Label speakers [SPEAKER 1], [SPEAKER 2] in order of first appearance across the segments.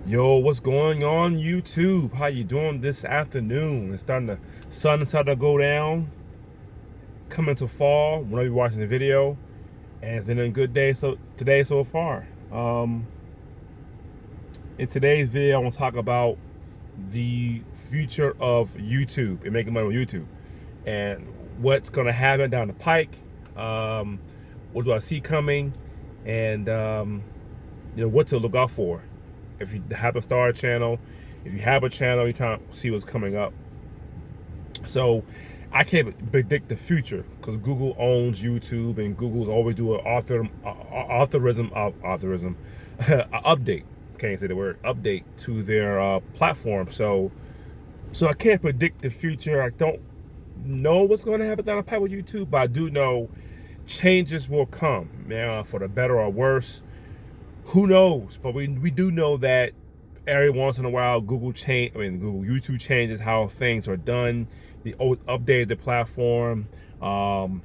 [SPEAKER 1] Yo, what's going on YouTube? How you doing this afternoon? It's starting to sun starting to go down, coming to fall. Whenever you're watching the video, and it's been a good day today so far. In today's video, I want to talk about the future of YouTube and making money on YouTube, and what's going to happen down the pike. Um, what do I see coming, and what to look out for. If you have a star channel, if you have a channel, you're trying to see what's coming up. So I can't predict the future because Google owns YouTube, and Google always do an update. Can't say the word update to their platform. So I can't predict the future. I don't know what's going to happen down the pipe with YouTube, but I do know changes will come, for the better or worse. Who knows? But we do know that every once in a while YouTube changes how things are done. They updated the platform, and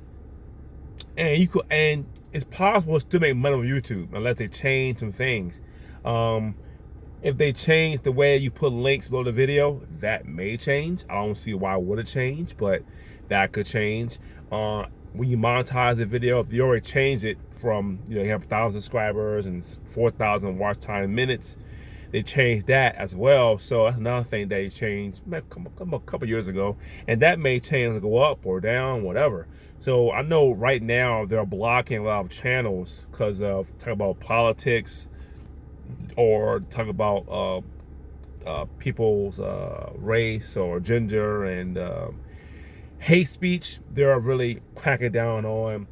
[SPEAKER 1] it's possible to still make money on YouTube unless they change some things. If they change the way you put links below the video, that may change. I don't see why it would have changed, but that could change. When you monetize the video, if you already changed it from, you have 1,000 subscribers and 4,000 watch time minutes, they changed that as well. So that's another thing they changed a couple years ago, and that may change and go up or down, whatever. So I know right now they're blocking a lot of channels because of talking about politics or talk about people's race or gender and hate speech. They're really cracking down on.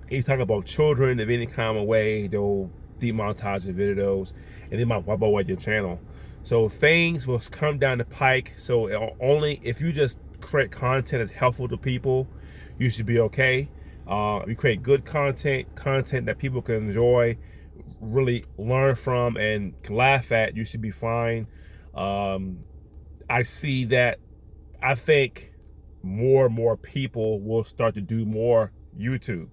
[SPEAKER 1] If you talk about children in any kind of way, they'll demonetize the videos and they might wipe away your channel. So things will come down the pike. So only if you just create content that's helpful to people, you should be okay. If you create good content that people can enjoy, really learn from, and can laugh at, you should be fine. I see that. I think more and more people will start to do more YouTube,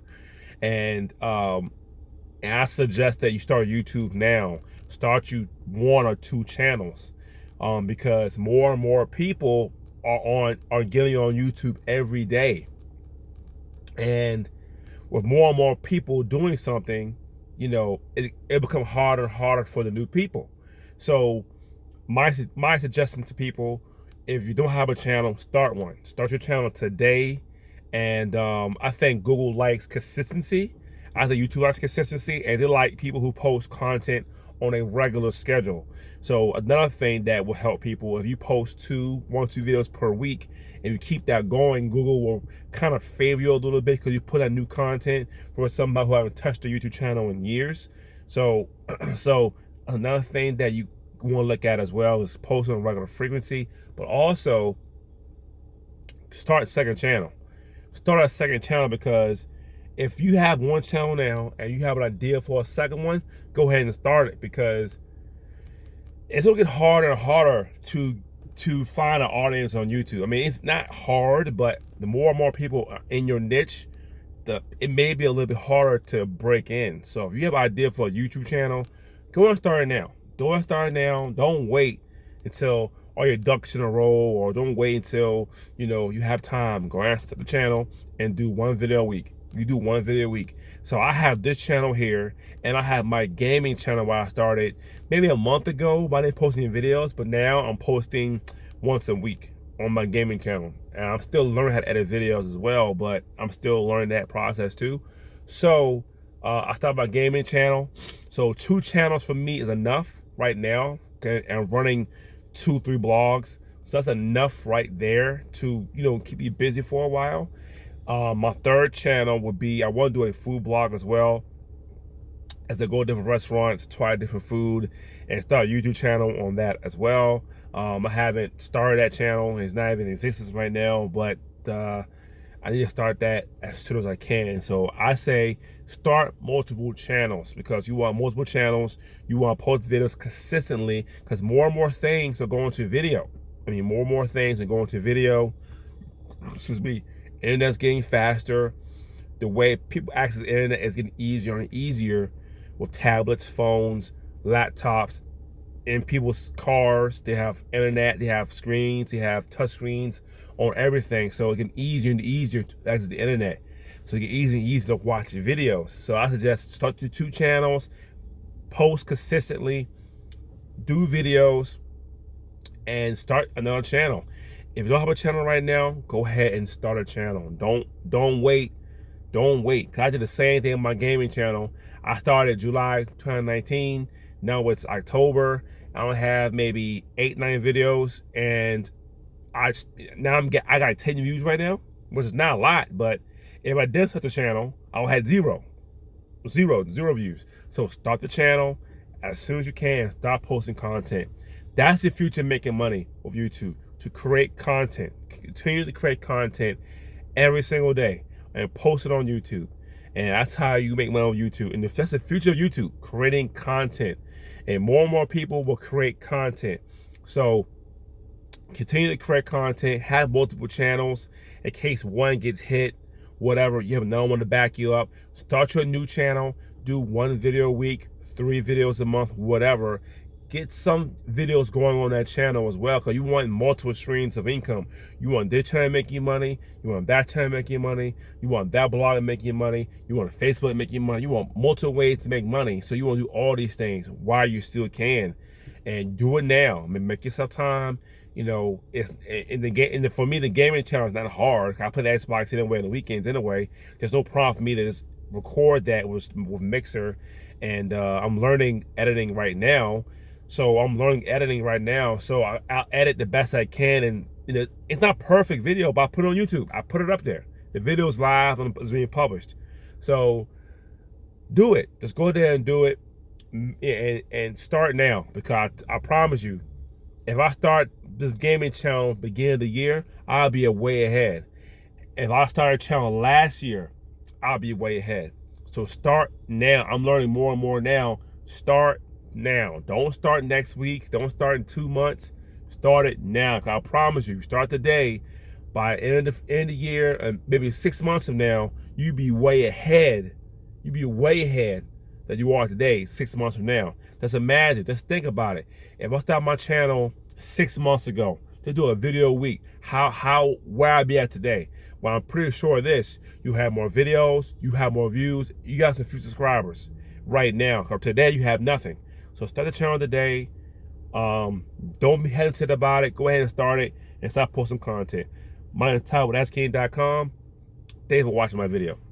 [SPEAKER 1] and I suggest that you start YouTube now. Start you 1 or 2 channels, because more and more people are getting on YouTube every day, and with more and more people doing something, it becomes harder and harder for the new people. So my suggestion to people, if you don't have a channel, start one. Start your channel today. And I think Google likes consistency. I think YouTube likes consistency, and they like people who post content on a regular schedule. So another thing that will help people, if you post 1 or 2 videos per week, and you keep that going, Google will kind of favor you a little bit because you put out new content for somebody who haven't touched a YouTube channel in years. So another thing that you want to look at as well is posting on regular frequency, but also start a second channel. Start a second channel, because if you have one channel now and you have an idea for a second one, go ahead and start it, because it's gonna get harder and harder to find an audience on YouTube. I mean, it's not hard, but the more and more people are in your niche, it may be a little bit harder to break in. So if you have an idea for a YouTube channel, go and start it now. Don't wait until all your ducks in a row, or don't wait until you have time. Go after the channel and do 1 video a week. You do 1 video a week. So I have this channel here, and I have my gaming channel where I started maybe a month ago. I didn't post any videos, but now I'm posting once a week on my gaming channel, and I'm still learning how to edit videos as well, but I'm still learning that process too. So I started my gaming channel. So 2 channels for me is enough right now, okay? And running 2-3 blogs, so that's enough right there to keep you busy for a while. My 3rd channel would be, I want to do a food blog as well, as I go to different restaurants, try different food, and start a YouTube channel on that as well. I haven't started that channel. It's not even in existence right now, but I need to start that as soon as I can. So I say start multiple channels, because you want multiple channels. You want to post videos consistently, because more and more things are going to video. More and more things are going to video. Excuse me. Internet's getting faster. The way people access the internet is getting easier and easier with tablets, phones, laptops, in people's cars. They have internet, they have screens, they have touch screens on everything. So it gets easier and easier to access the internet. So it gets easier and easier to watch videos. So I suggest start your 2 channels, post consistently, do videos, and start another channel. If you don't have a channel right now, go ahead and start a channel. Don't wait. Don't wait. 'Cause I did the same thing on my gaming channel. I started July 2019. Now it's October. I don't have maybe 8-9 videos, and I got 10 views right now, which is not a lot. But if I didn't start the channel, I would have zero views. So start the channel as soon as you can. Start posting content. That's the future, making money with YouTube. To create content, continue to create content every single day and post it on YouTube. And that's how you make money on YouTube. And if that's the future of YouTube, creating content, and more people will create content. So continue to create content, have multiple channels in case one gets hit, whatever, you have no one to back you up. Start your new channel, do 1 video a week, 3 videos a month, whatever. Get some videos going on that channel as well, because you want multiple streams of income. You want this channel to make you money, you want that channel to make you money, you want that blog to make you money, you want Facebook to make you money, you want multiple ways to make money. So you want to do all these things while you still can, and do it now. I mean, make yourself time. You know, it's in the game. For me, the gaming channel is not hard. I put the Xbox anyway on the weekends anyway. There's no problem for me to just record that with Mixer, and I'm learning editing right now. So I'm learning editing right now. So I'll edit the best I can, and you know, it's not perfect video, but I put it on YouTube. I put it up there. The video's live and it's being published. So do it. Just go there and do it, and start now, because I promise you, if I start this gaming channel beginning of the year, I'll be way ahead. If I started a channel last year, I'll be way ahead. So start now. I'm learning more and more now. Start now. Don't start next week. Don't start in 2 months. Start it now. I promise you, start today. By the end of the year, and maybe 6 months from now, you'll be way ahead. You'll be way ahead than you are today, 6 months from now. Just imagine, just think about it. If I started my channel 6 months ago to do a video a week, where I'd be at today? Well, I'm pretty sure of this. You have more videos, you have more views, you got some few subscribers right now. So today you have nothing. So start the channel today. Don't be hesitant about it. Go ahead and start it and start posting content. My name is Ty with AskKing.com. Thanks for watching my video.